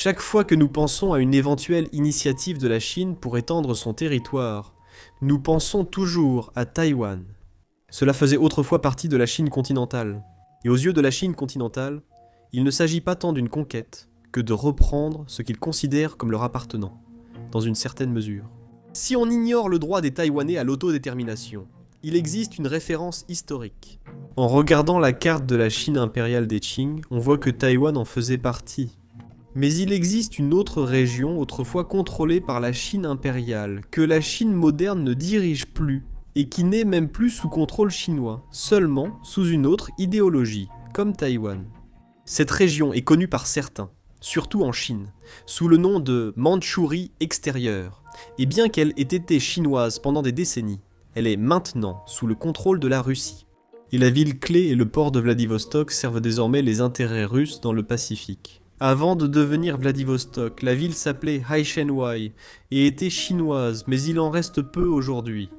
Chaque fois que nous pensons à une éventuelle initiative de la Chine pour étendre son territoire, nous pensons toujours à Taïwan. Cela faisait autrefois partie de la Chine continentale. Et aux yeux de la Chine continentale, il ne s'agit pas tant d'une conquête que de reprendre ce qu'ils considèrent comme leur appartenant, dans une certaine mesure. Si on ignore le droit des Taïwanais à l'autodétermination, il existe une référence historique. En regardant la carte de la Chine impériale des Qing, on voit que Taïwan en faisait partie. Mais il existe une autre région autrefois contrôlée par la Chine impériale, que la Chine moderne ne dirige plus, et qui n'est même plus sous contrôle chinois, seulement sous une autre idéologie, comme Taïwan. Cette région est connue par certains, surtout en Chine, sous le nom de Mandchourie extérieure, et bien qu'elle ait été chinoise pendant des décennies, elle est maintenant sous le contrôle de la Russie. Et la ville clé et le port de Vladivostok servent désormais les intérêts russes dans le Pacifique. Avant de devenir Vladivostok, la ville s'appelait Haishenwai et était chinoise, mais il en reste peu aujourd'hui.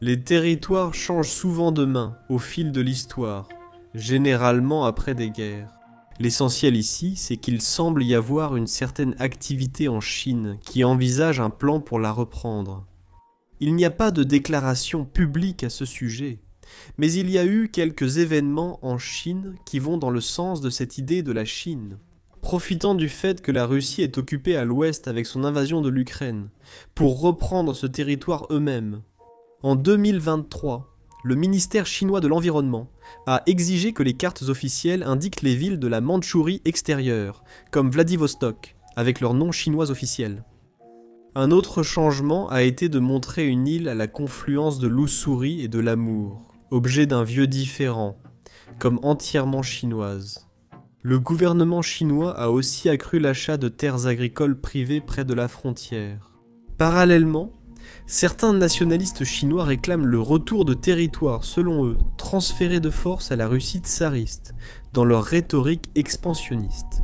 Les territoires changent souvent de main au fil de l'histoire, généralement après des guerres. L'essentiel ici, c'est qu'il semble y avoir une certaine activité en Chine qui envisage un plan pour la reprendre. Il n'y a pas de déclaration publique à ce sujet, mais il y a eu quelques événements en Chine qui vont dans le sens de cette idée de la Chine. Profitant du fait que la Russie est occupée à l'ouest avec son invasion de l'Ukraine, pour reprendre ce territoire eux-mêmes. En 2023, le ministère chinois de l'Environnement a exigé que les cartes officielles indiquent les villes de la Mandchourie extérieure, comme Vladivostok, avec leur nom chinois officiel. Un autre changement a été de montrer une île à la confluence de l'Ussuri et de l'Amour, objet d'un vieux différent, comme entièrement chinoise. Le gouvernement chinois a aussi accru l'achat de terres agricoles privées près de la frontière. Parallèlement, certains nationalistes chinois réclament le retour de territoires, selon eux, transférés de force à la Russie tsariste, dans leur rhétorique expansionniste.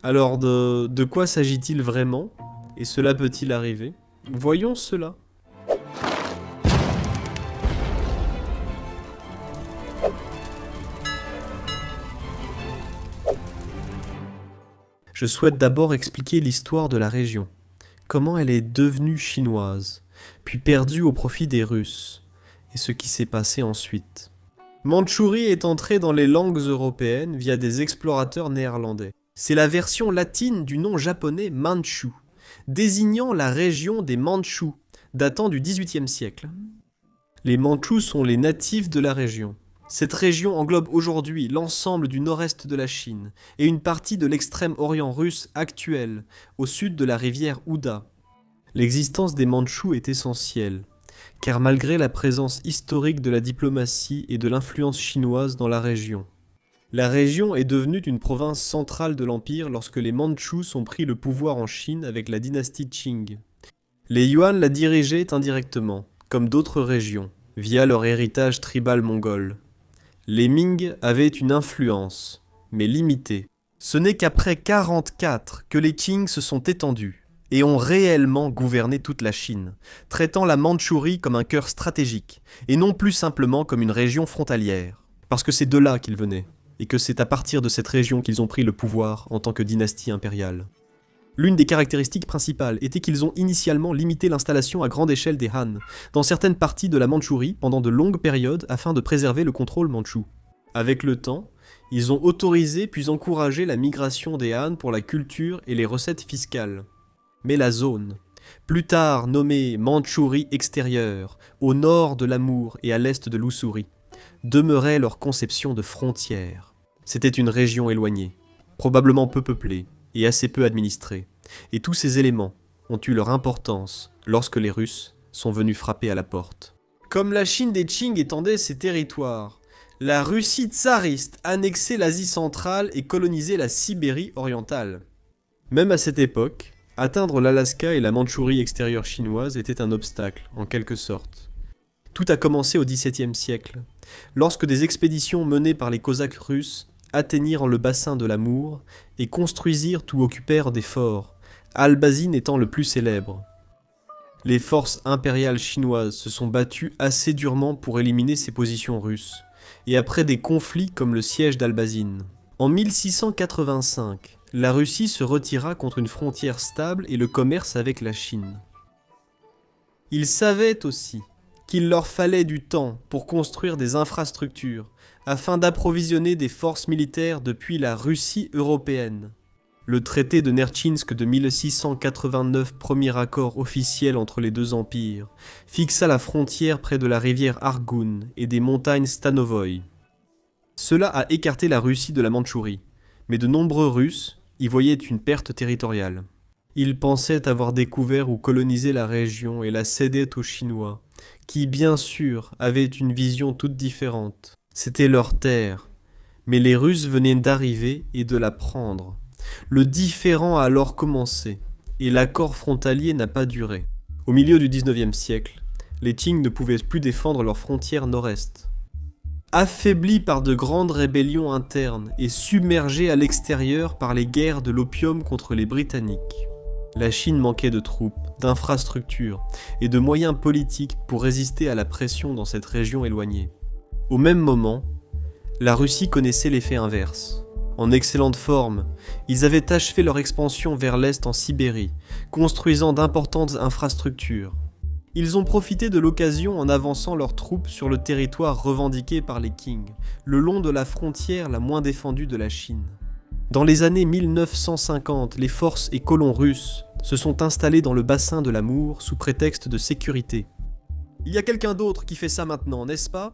Alors de quoi s'agit-il vraiment? Et cela peut-il arriver? Voyons cela. Je souhaite d'abord expliquer l'histoire de la région, comment elle est devenue chinoise, puis perdue au profit des Russes, et ce qui s'est passé ensuite. Mandchourie est entrée dans les langues européennes via des explorateurs néerlandais. C'est la version latine du nom japonais Manchu, désignant la région des Mandchous, datant du XVIIIe siècle. Les Mandchous sont les natifs de la région. Cette région englobe aujourd'hui l'ensemble du nord-est de la Chine et une partie de l'extrême-orient russe actuel, au sud de la rivière Ouda. L'existence des Mandchous est essentielle, car malgré la présence historique de la diplomatie et de l'influence chinoise dans la région est devenue une province centrale de l'empire lorsque les Mandchous ont pris le pouvoir en Chine avec la dynastie Qing. Les Yuan la dirigeaient indirectement, comme d'autres régions, via leur héritage tribal mongol. Les Ming avaient une influence, mais limitée. Ce n'est qu'après 44 que les Qing se sont étendus et ont réellement gouverné toute la Chine, traitant la Mandchourie comme un cœur stratégique et non plus simplement comme une région frontalière. Parce que c'est de là qu'ils venaient, et que c'est à partir de cette région qu'ils ont pris le pouvoir en tant que dynastie impériale. L'une des caractéristiques principales était qu'ils ont initialement limité l'installation à grande échelle des Han dans certaines parties de la Mandchourie pendant de longues périodes afin de préserver le contrôle mandchou. Avec le temps, ils ont autorisé puis encouragé la migration des Han pour la culture et les recettes fiscales. Mais la zone, plus tard nommée Mandchourie extérieure, au nord de l'Amour et à l'est de l'Ussuri, demeurait leur conception de frontière. C'était une région éloignée, probablement peu peuplée, et assez peu administrée, et tous ces éléments ont eu leur importance lorsque les Russes sont venus frapper à la porte. Comme la Chine des Qing étendait ses territoires, la Russie tsariste annexait l'Asie centrale et colonisait la Sibérie orientale. Même à cette époque, atteindre l'Alaska et la Mandchourie extérieure chinoise était un obstacle, en quelque sorte. Tout a commencé au XVIIe siècle, lorsque des expéditions menées par les Cosaques russes atteignirent le bassin de l'Amour et construisirent ou occupèrent des forts, Albazine étant le plus célèbre. Les forces impériales chinoises se sont battues assez durement pour éliminer ces positions russes, et après des conflits comme le siège d'Albazine. En 1685, la Russie se retira contre une frontière stable et le commerce avec la Chine. Ils savaient aussi qu'il leur fallait du temps pour construire des infrastructures afin d'approvisionner des forces militaires depuis la Russie européenne. Le traité de Nertchinsk de 1689, premier accord officiel entre les deux empires, fixa la frontière près de la rivière Argoun et des montagnes Stanovoï. Cela a écarté la Russie de la Mandchourie, mais de nombreux Russes y voyaient une perte territoriale. Ils pensaient avoir découvert ou colonisé la région et la cédaient aux Chinois, qui bien sûr avaient une vision toute différente. C'était leur terre, mais les Russes venaient d'arriver et de la prendre. Le différend a alors commencé, et l'accord frontalier n'a pas duré. Au milieu du XIXe siècle, les Qing ne pouvaient plus défendre leur frontière nord-est. Affaiblis par de grandes rébellions internes et submergés à l'extérieur par les guerres de l'opium contre les Britanniques, la Chine manquait de troupes, d'infrastructures et de moyens politiques pour résister à la pression dans cette région éloignée. Au même moment, la Russie connaissait l'effet inverse. En excellente forme, ils avaient achevé leur expansion vers l'est en Sibérie, construisant d'importantes infrastructures. Ils ont profité de l'occasion en avançant leurs troupes sur le territoire revendiqué par les Qing, le long de la frontière la moins défendue de la Chine. Dans les années 1950, les forces et colons russes se sont installés dans le bassin de l'Amour sous prétexte de sécurité. Il y a quelqu'un d'autre qui fait ça maintenant, n'est-ce pas ?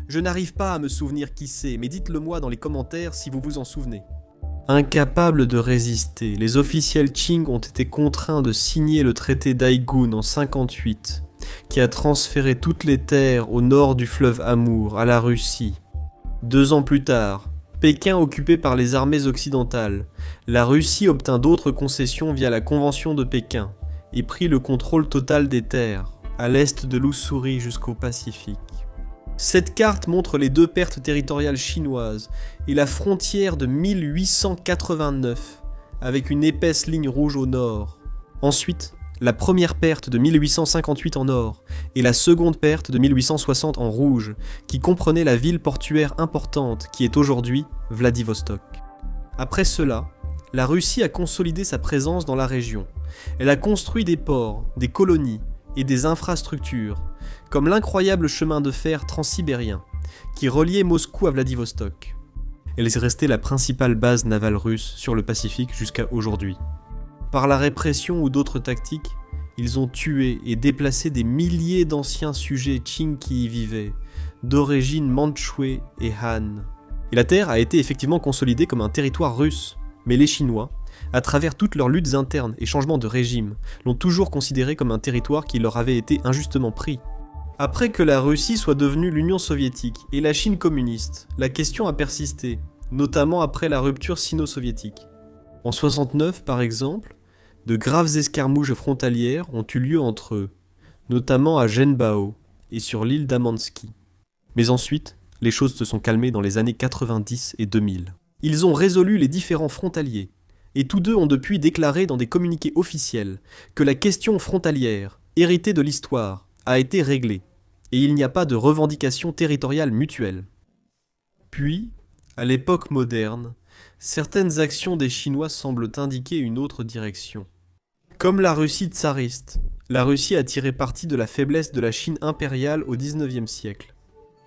Je n'arrive pas à me souvenir qui c'est, mais dites-le-moi dans les commentaires si vous vous en souvenez. Incapables de résister, les officiels Qing ont été contraints de signer le traité d'Aigun en 1958, qui a transféré toutes les terres au nord du fleuve Amour à la Russie. 2 ans plus tard, Pékin occupé par les armées occidentales, la Russie obtint d'autres concessions via la Convention de Pékin et prit le contrôle total des terres, à l'est de l'Ussuri jusqu'au Pacifique. Cette carte montre les 2 pertes territoriales chinoises et la frontière de 1889, avec une épaisse ligne rouge au nord. Ensuite, la première perte de 1858 en or et la seconde perte de 1860 en rouge, qui comprenait la ville portuaire importante qui est aujourd'hui Vladivostok. Après cela, la Russie a consolidé sa présence dans la région. Elle a construit des ports, des colonies et des infrastructures, comme l'incroyable chemin de fer transsibérien, qui reliait Moscou à Vladivostok. Elle est restée la principale base navale russe sur le Pacifique jusqu'à aujourd'hui. Par la répression ou d'autres tactiques, ils ont tué et déplacé des milliers d'anciens sujets Qing qui y vivaient, d'origine mandchoue et Han. Et la terre a été effectivement consolidée comme un territoire russe, mais les Chinois, à travers toutes leurs luttes internes et changements de régime, l'ont toujours considéré comme un territoire qui leur avait été injustement pris. Après que la Russie soit devenue l'Union soviétique et la Chine communiste, la question a persisté, notamment après la rupture sino-soviétique. En 1969, par exemple, de graves escarmouches frontalières ont eu lieu entre eux, notamment à Zhenbao et sur l'île d'Amansky. Mais ensuite, les choses se sont calmées dans les années 90 et 2000. Ils ont résolu les différends frontaliers, et tous deux ont depuis déclaré dans des communiqués officiels que la question frontalière, héritée de l'histoire, a été réglée, et il n'y a pas de revendication territoriale mutuelle. Puis, à l'époque moderne, certaines actions des Chinois semblent indiquer une autre direction. Comme la Russie tsariste, la Russie a tiré parti de la faiblesse de la Chine impériale au XIXe siècle.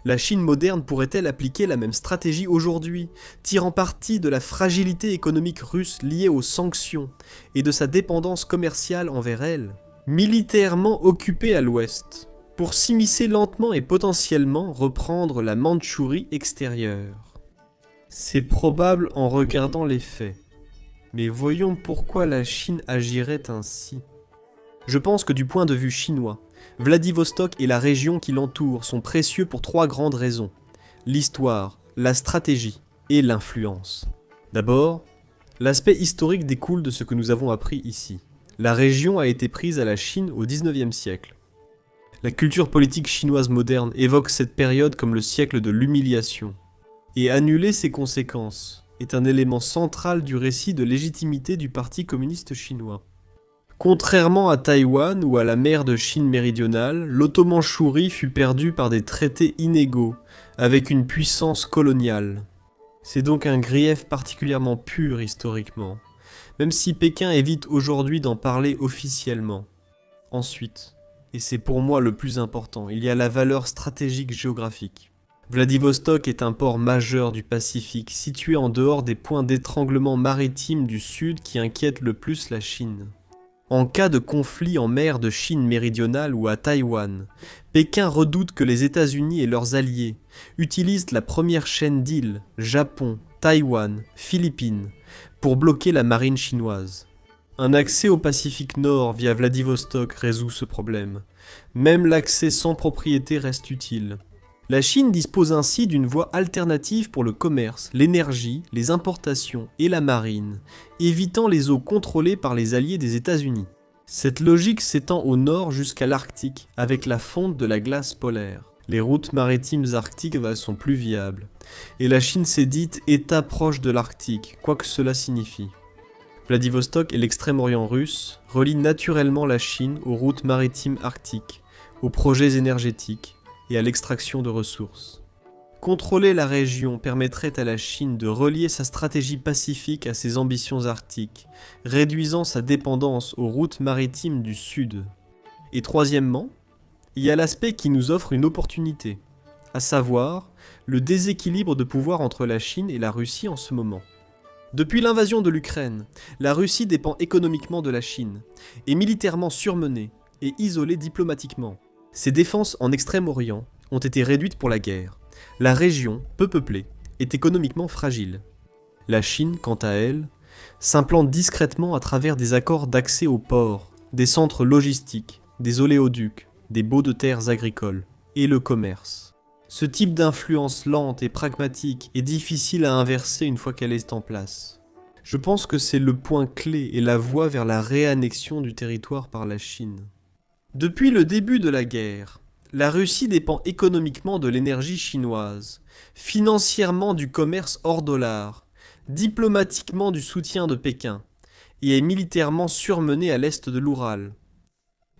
La Chine moderne pourrait-elle appliquer la même stratégie aujourd'hui, tirant parti de la fragilité économique russe liée aux sanctions et de sa dépendance commerciale envers elle, militairement occupée à l'ouest, pour s'immiscer lentement et potentiellement reprendre la Mandchourie extérieure? C'est probable en regardant les faits, mais voyons pourquoi la Chine agirait ainsi. Je pense que du point de vue chinois, Vladivostok et la région qui l'entoure sont précieux pour 3 grandes raisons: l'histoire, la stratégie et l'influence. D'abord, l'aspect historique découle de ce que nous avons appris ici. La région a été prise à la Chine au XIXe siècle. La culture politique chinoise moderne évoque cette période comme le siècle de l'humiliation. Et annuler ses conséquences est un élément central du récit de légitimité du Parti communiste chinois. Contrairement à Taïwan ou à la mer de Chine méridionale, l'Otto-Mandchourie fut perdue par des traités inégaux avec une puissance coloniale. C'est donc un grief particulièrement pur historiquement, même si Pékin évite aujourd'hui d'en parler officiellement. Ensuite, et c'est pour moi le plus important, il y a la valeur stratégique géographique. Vladivostok est un port majeur du Pacifique, situé en dehors des points d'étranglement maritime du sud qui inquiètent le plus la Chine. En cas de conflit en mer de Chine méridionale ou à Taïwan, Pékin redoute que les États-Unis et leurs alliés utilisent la première chaîne d'îles, Japon, Taïwan, Philippines, pour bloquer la marine chinoise. Un accès au Pacifique Nord via Vladivostok résout ce problème. Même l'accès sans propriété reste utile. La Chine dispose ainsi d'une voie alternative pour le commerce, l'énergie, les importations et la marine, évitant les eaux contrôlées par les alliés des États-Unis. Cette logique s'étend au nord jusqu'à l'Arctique, avec la fonte de la glace polaire. Les routes maritimes arctiques sont plus viables, et la Chine s'est dite État proche de l'Arctique, quoi que cela signifie. Vladivostok et l'extrême-orient russe relient naturellement la Chine aux routes maritimes arctiques, aux projets énergétiques, et à l'extraction de ressources. Contrôler la région permettrait à la Chine de relier sa stratégie pacifique à ses ambitions arctiques, réduisant sa dépendance aux routes maritimes du Sud. Et troisièmement, il y a l'aspect qui nous offre une opportunité, à savoir le déséquilibre de pouvoir entre la Chine et la Russie en ce moment. Depuis l'invasion de l'Ukraine, la Russie dépend économiquement de la Chine, est militairement surmenée et isolée diplomatiquement. Ses défenses en Extrême-Orient ont été réduites pour la guerre. La région, peu peuplée, est économiquement fragile. La Chine, quant à elle, s'implante discrètement à travers des accords d'accès aux ports, des centres logistiques, des oléoducs, des baux de terres agricoles, et le commerce. Ce type d'influence lente et pragmatique est difficile à inverser une fois qu'elle est en place. Je pense que c'est le point clé et la voie vers la réannexion du territoire par la Chine. Depuis le début de la guerre, la Russie dépend économiquement de l'énergie chinoise, financièrement du commerce hors dollar, diplomatiquement du soutien de Pékin, et est militairement surmenée à l'est de l'Oural.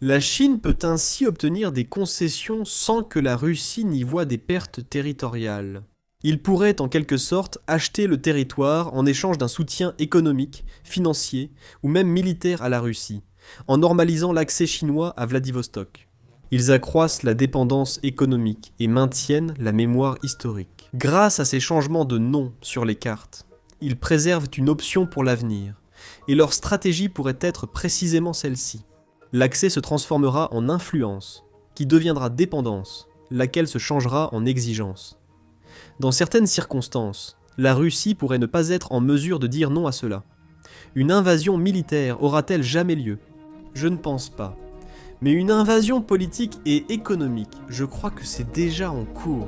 La Chine peut ainsi obtenir des concessions sans que la Russie n'y voie des pertes territoriales. Il pourrait en quelque sorte acheter le territoire en échange d'un soutien économique, financier ou même militaire à la Russie, en normalisant l'accès chinois à Vladivostok. Ils accroissent la dépendance économique et maintiennent la mémoire historique. Grâce à ces changements de nom sur les cartes, ils préservent une option pour l'avenir, et leur stratégie pourrait être précisément celle-ci. L'accès se transformera en influence, qui deviendra dépendance, laquelle se changera en exigence. Dans certaines circonstances, la Russie pourrait ne pas être en mesure de dire non à cela. Une invasion militaire aura-t-elle jamais lieu ? Je ne pense pas. Mais une invasion politique et économique, je crois que c'est déjà en cours.